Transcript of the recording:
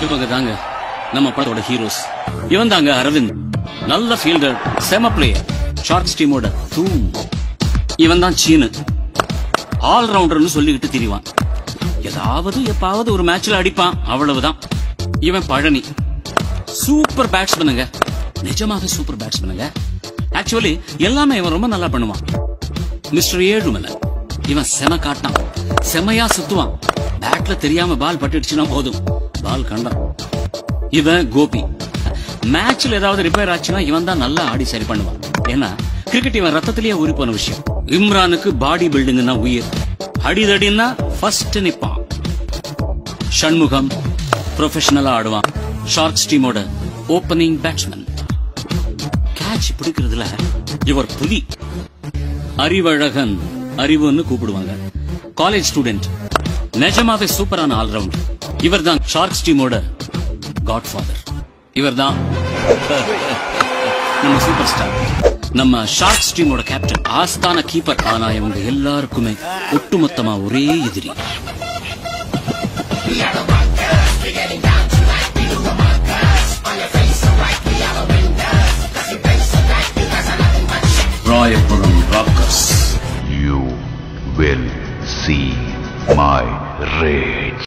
இவங்க தாங்க நம்ம படத்தோட ஹீரோஸ். இவன் தாங்க அரவிந்த். நல்ல ஃபீல்டர், செம பிளேயர், ஷார்க்ஸ் டீமோட தூண். இவன் தான் சீனு, ஆல் ரவுண்டர்னு சொல்லிக்கிட்டு திரிவான். ஏதாவது எப்பாவது ஒரு மேட்ச்ல அடிப்பான், அவ்வளவுதான். இவன் பழனி, சூப்பர் பேட்ஸ்மேனுங்க, நிஜமாக சூப்பர் பேட்ஸ்மேனுங்க. ஆக்சுவலி எல்லாமே இவன் ரொம்ப நல்லா பண்ணுவான். மிஸ்டர் ஏழுமலை, இவன் செம காட்டான், செமையா சுத்துவான். பேட்ல தெரியாம பால் பட்டுடுச்சுன்னா போதும், பால் கண்டான். இவன் கோபி, மேட்ச்ல ஏதாவது ரிப்பேர் ஆச்சுன்னா இவன் தான் நல்லா ஆடி சரி பண்ணுவான். ஏன்னா கிரிக்கெட் இவன் ரத்தத்திலேயே ஊறி போன விஷயம். இம்ரானுக்கு பாடி பில்டிங்னா உயிர், அடிதடினா ஃபர்ஸ்ட் நிப்பான். ஷண்முகம் ப்ரொஃபஷனலா ஆடுவான், ஷார்க்ஸ் டீமோட ஓப்பனிங் பேட்ஸ்மேன். கேட்ச் பிடிக்கிறதுல இவர் புலி. அறிவழகன், அறிவுன்னு கூப்பிடுவாங்க, காலேஜ் ஸ்டூடெண்ட், நிஜமாவே சூப்பரான ஆல்ரவுண்ட். இவர் தான் ஷார்க்ஸ் டீமோட காட்ஃபாதர். இவர் தான் நம்ம சூப்பர் ஸ்டார், நம்ம ஷார்க்ஸ் டீமோட கேப்டன், ஆஸ்தான கீப்பர். ஆனா இவங்க எல்லாருக்குமே ஒட்டுமொத்தமா ஒரே எதிரி. Royapuram Rockers. You will see my rage.